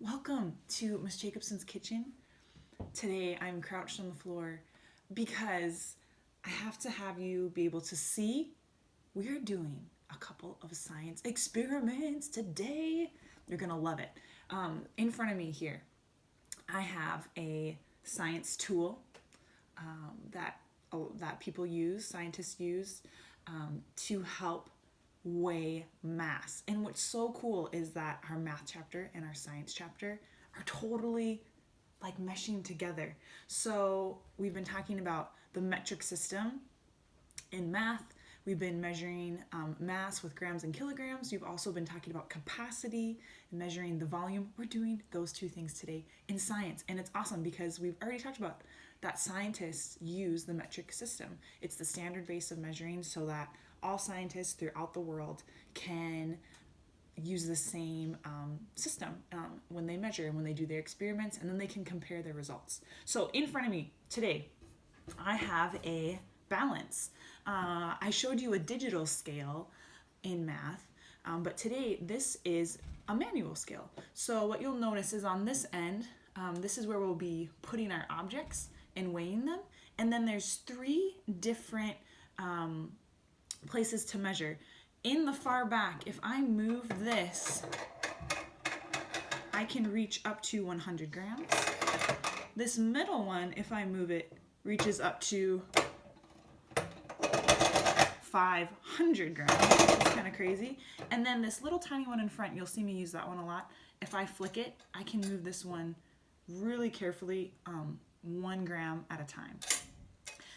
Welcome to Miss Jacobson's kitchen. Today I'm crouched on the floor because I have to have you be able to see we're doing a couple of science experiments today. You're gonna love it. In front of me here, I have a science tool that people use, scientists use, to help weigh mass. And what's so cool is that our math chapter and our science chapter are totally like meshing together. So we've been talking about the metric system in math. We've been measuring mass with grams and kilograms. You've also been talking about capacity and measuring the volume. We're doing those two things today in science. And it's awesome because we've already talked about that scientists use the metric system. It's the standard base of measuring so that all scientists throughout the world can use the same system when they measure and when they do their experiments, and then they can compare their results. So in front of me today, I have a balance. I showed you a digital scale in math, but today this is a manual scale. So what you'll notice is on this end, this is where we'll be putting our objects and weighing them. And then there's three different places to measure. In the far back, if I move this, I can reach up to 100 grams. This middle one, if I move it, reaches up to 500 grams. It's kind of crazy. And then this little tiny one in front, you'll see me use that one a lot. If I flick it, I can move this one really carefully, 1 gram at a time.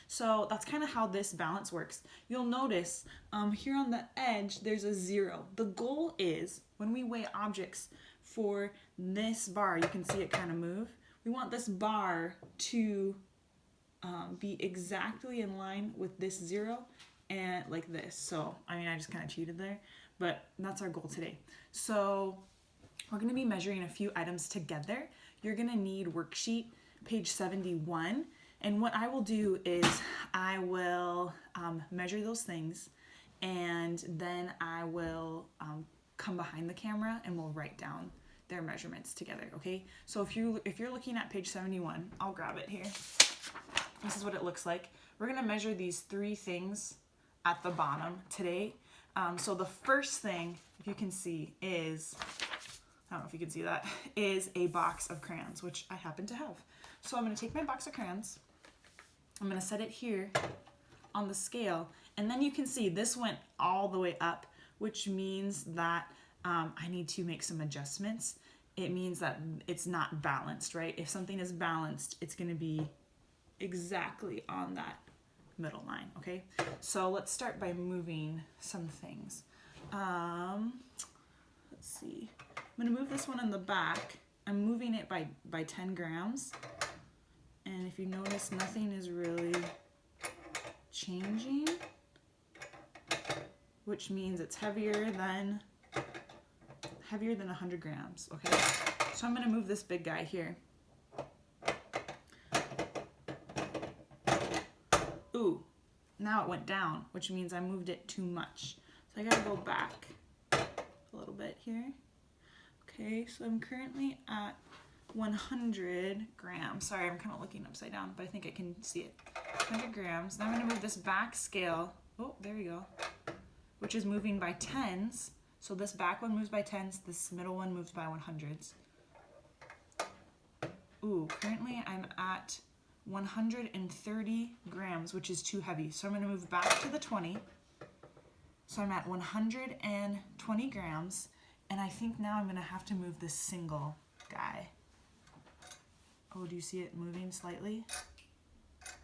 So that's kind of how this balance works. You'll notice here on the edge, there's a 0. The goal is when we weigh objects for this bar, you can see it kind of move. We want this bar to be exactly in line with this 0 and like this. So, I just kind of cheated there, but that's our goal today. So we're going to be measuring a few items together. You're going to need worksheet page 71. And what I will do is I will measure those things, and then I will come behind the camera and we'll write down their measurements together, okay? So if you're looking at page 71, I'll grab it here. This is what it looks like. We're gonna measure these 3 things at the bottom today. So the first thing, if you can see, is, I don't know if you can see that, is a box of crayons, which I happen to have. So I'm gonna take my box of crayons, I'm gonna set it here on the scale, and then you can see this went all the way up, which means that I need to make some adjustments. It means that it's not balanced, right? If something is balanced, it's gonna be exactly on that middle line, okay? So let's start by moving some things. Let's see. I'm gonna move this one in the back. I'm moving it by 10 grams. And if you notice, nothing is really changing, which means it's heavier than 100 grams, okay? So I'm gonna move this big guy here. Ooh, now it went down, which means I moved it too much. So I gotta go back a little bit here. Okay, so I'm currently at 100 grams. Sorry, I'm kind of looking upside down, but I think I can see it. 100 grams. Now I'm going to move this back scale. Oh, there we go. Which is moving by tens. So this back one moves by tens. This middle one moves by 100s. Ooh, currently I'm at 130 grams, which is too heavy. So I'm going to move back to the 20. So I'm at 120 grams. And I think now I'm going to have to move this single guy. Oh, do you see it moving slightly?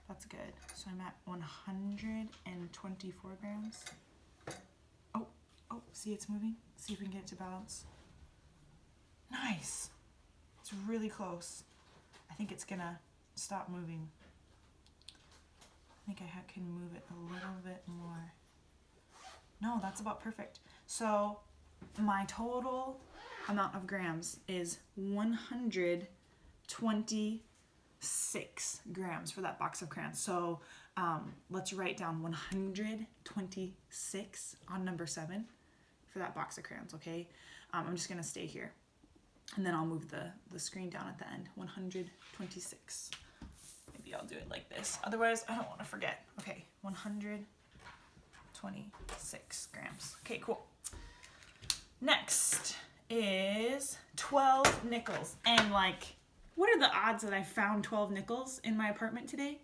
That's good. So I'm at 124 grams. Oh, see it's moving? See if we can get it to balance. Nice. It's really close. I think it's gonna stop moving. I think I can move it a little bit more. No, that's about perfect. So my total amount of grams is 126 grams for that box of crayons. So let's write down 126 on number 7 for that box of crayons, okay? I'm just gonna stay here. And then I'll move the screen down at the end. 126. Maybe I'll do it like this. Otherwise, I don't want to forget. Okay, 126 grams. Okay, cool. Next is 12 nickels. And like, what are the odds that I found 12 nickels in my apartment today?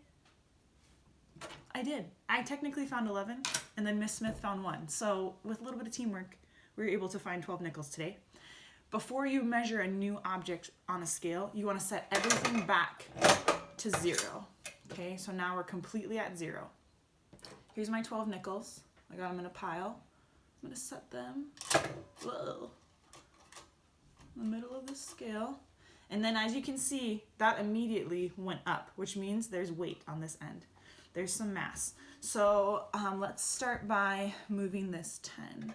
I did. I technically found 11, and then Miss Smith found 1. So with a little bit of teamwork, we were able to find 12 nickels today. Before you measure a new object on a scale, you want to set everything back to 0. Okay, so now we're completely at 0. Here's my 12 nickels. I got them in a pile. I'm going to set them in the middle of the scale. And then as you can see, that immediately went up, which means there's weight on this end. There's some mass. So let's start by moving this 10.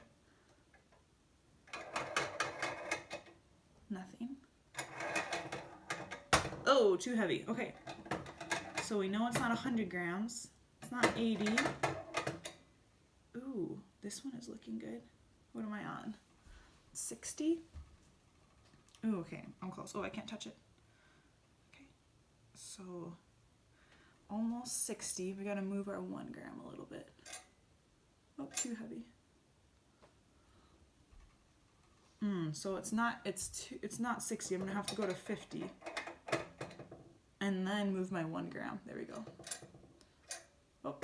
Nothing. Oh, too heavy. Okay. So we know it's not 100 grams. It's not 80. Ooh, this one is looking good. What am I on? 60? Ooh, okay. I'm close. Oh, I can't touch it. Okay. So almost 60. We gotta move our 1 gram a little bit. Oh, too heavy. So it's not 60. I'm gonna have to go to 50 and then move my 1 gram. There we go. Oh,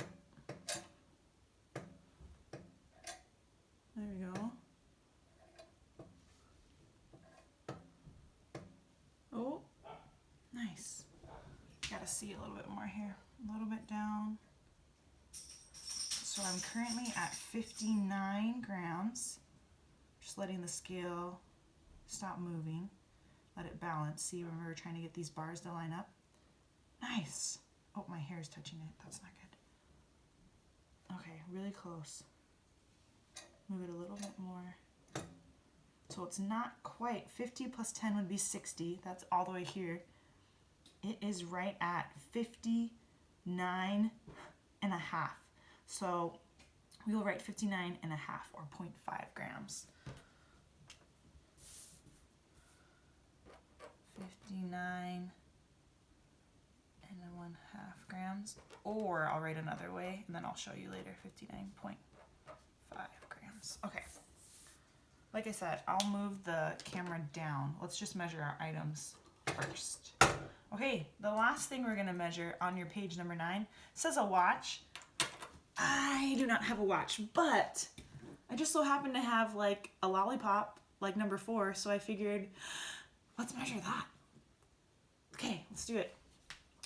there we go. Oh, nice. Gotta see a little bit more here. A little bit down. So I'm currently at 59 grams. Just letting the scale stop moving. Let it balance. See, when we were trying to get these bars to line up. Nice. Oh, my hair is touching it. That's not good. Okay, really close. Move it a little bit more. So it's not quite. 50 plus 10 would be 60. That's all the way here. It is right at 59 and a half. So we will write 59 and a half, or 0.5 grams. 59 and 1/2 grams, or I'll write another way and then I'll show you later. 59.5 grams. Okay, like I said, I'll move the camera down. Let's just measure our items first. Okay, the last thing we're going to measure on your page number 9 says a watch. I do not have a watch, but I just so happen to have like a lollipop like number 4, so I figured let's measure that. Okay, let's do it.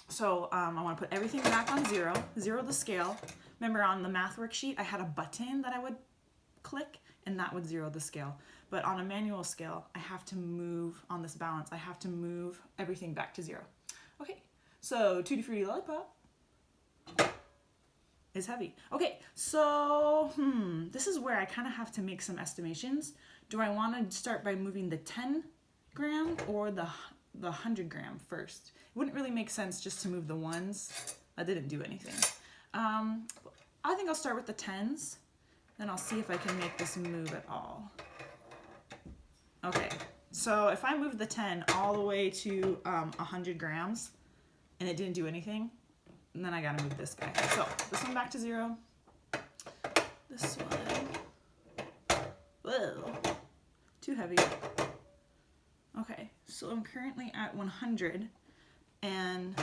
So I want to put everything back on 0, 0 the scale. Remember on the math worksheet, I had a button that I would click, and that would 0 the scale. But on a manual scale, I have to move, on this balance, I have to move everything back to 0. Okay, so Tutti Frutti Lollipop is heavy. Okay, so this is where I kind of have to make some estimations. Do I want to start by moving the 10 gram or the 100 gram first? It wouldn't really make sense just to move the ones. I didn't do anything. I think I'll start with the 10s, then I'll see if I can make this move at all. Okay, so if I move the 10 all the way to 100 grams and it didn't do anything, and then I gotta move this guy. So this one back to 0. This one, whoa, too heavy. Okay, so I'm currently at 100, and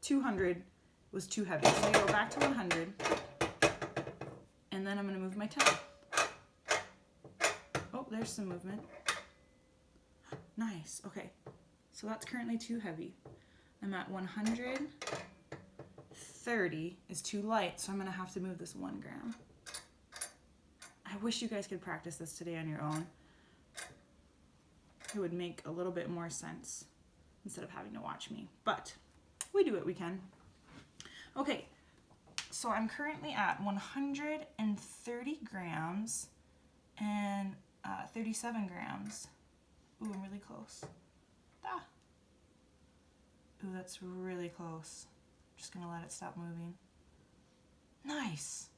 200 was too heavy. So I go back to 100, and then I'm going to move my 10. Oh, there's some movement. Nice. Okay, so that's currently too heavy. I'm at 130 is too light, so I'm going to have to move this 1 gram. I wish you guys could practice this today on your own. It would make a little bit more sense instead of having to watch me. But we do what we can. Okay, so I'm currently at 130 grams and 37 grams. Ooh, I'm really close. Ah. Ooh, that's really close. Just gonna let it stop moving. Nice.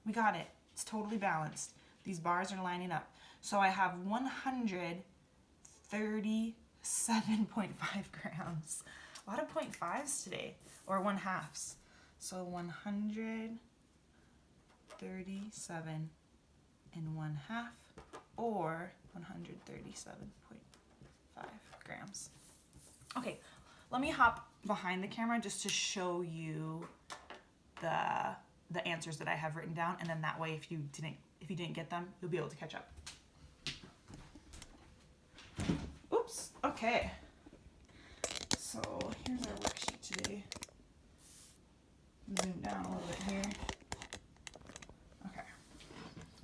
We got it. It's totally balanced. These bars are lining up. So I have 137.5 grams. A lot of 0.5s today, or 1/2s. So 137 and 1/2, or 137.5 grams. Okay, let me hop behind the camera just to show you the answers that I have written down, and then that way if you didn't get them, you'll be able to catch up. Oops, okay. So here's our worksheet today. Zoom down a little bit here. Okay,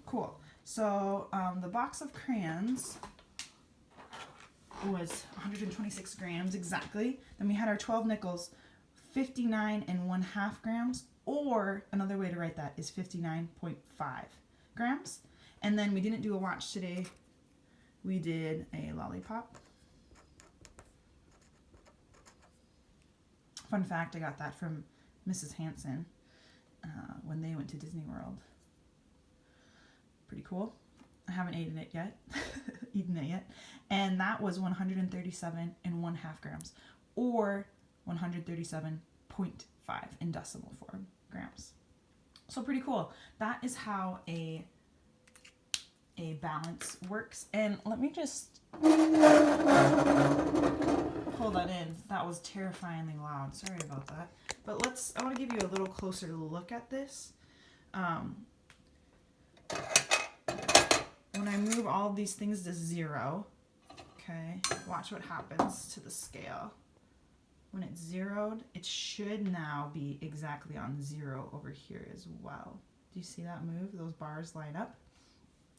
cool. So the box of crayons was 126 grams exactly. Then we had our 12 nickels, 59 and 1/2 grams, or another way to write that is 59.5 grams. And then we didn't do a watch today. We did a lollipop. Fun fact, I got that from Mrs. Hanson when they went to Disney World. Pretty cool. I haven't eaten it yet. And that was 137 and 1/2 grams, or 137.5 in decimal form grams. So pretty cool. That is how a balance works. And let me just pull that in. That was terrifyingly loud. Sorry about that. But I want to give you a little closer look at this. When I move all of these things to 0, okay, watch what happens to the scale. When it's zeroed, it should now be exactly on 0 over here as well. Do you see that move? Those bars line up.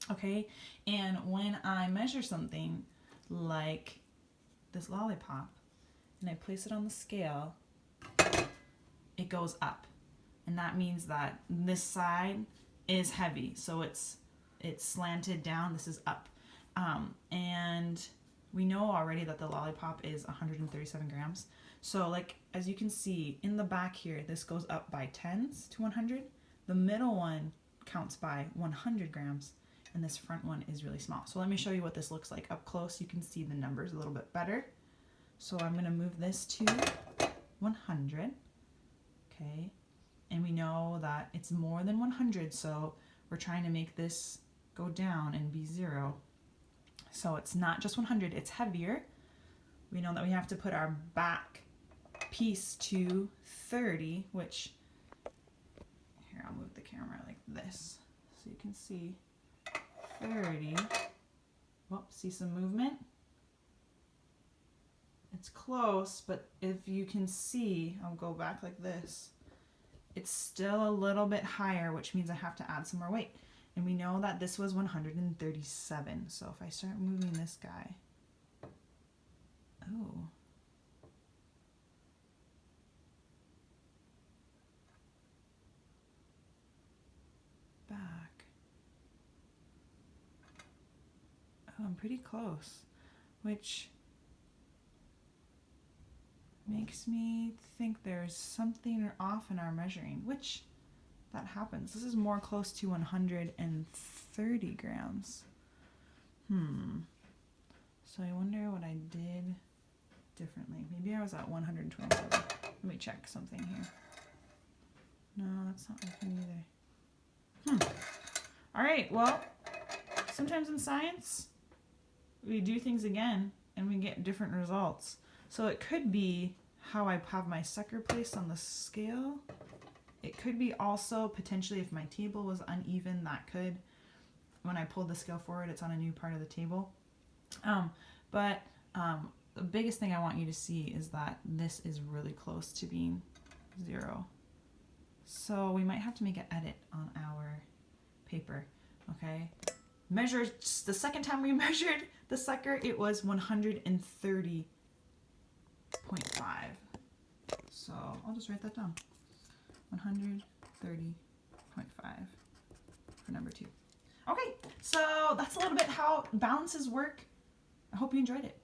Okay, and when I measure something like this lollipop and I place it on the scale, it goes up. And that means that this side is heavy, so it's slanted down. This is up. And we know already that the lollipop is 137 grams. So like, as you can see in the back here, this goes up by 10s to 100. The middle one counts by 100 grams, and this front one is really small. So let me show you what this looks like up close. You can see the numbers a little bit better. So I'm going to move this to 100. Okay. And we know that it's more than 100, so we're trying to make this go down and be 0. So it's not just 100, it's heavier. We know that we have to put our back piece to 30, which, here, I'll move the camera like this so you can see 30. Well, see some movement? It's close, but if you can see, I'll go back like this. It's still a little bit higher, which means I have to add some more weight. And we know that this was 137. So if I start moving this guy, oh. Back. Oh, I'm pretty close, which makes me think there's something off in our measuring, which that happens. This is more close to 130 grams. So I wonder what I did differently. Maybe I was at 127. Let me check something here. No, that's not working either. All right, well, sometimes in science, we do things again and we get different results. So it could be how I have my sucker placed on the scale. It could be also potentially if my table was uneven, that could, when I pulled the scale forward, it's on a new part of the table. But the biggest thing I want you to see is that this is really close to being 0. So we might have to make an edit on our paper, okay? Measure, the second time we measured the sucker, it was 130.5. So I'll just write that down. 130.5 for number 2. Okay, so that's a little bit how balances work. I hope you enjoyed it.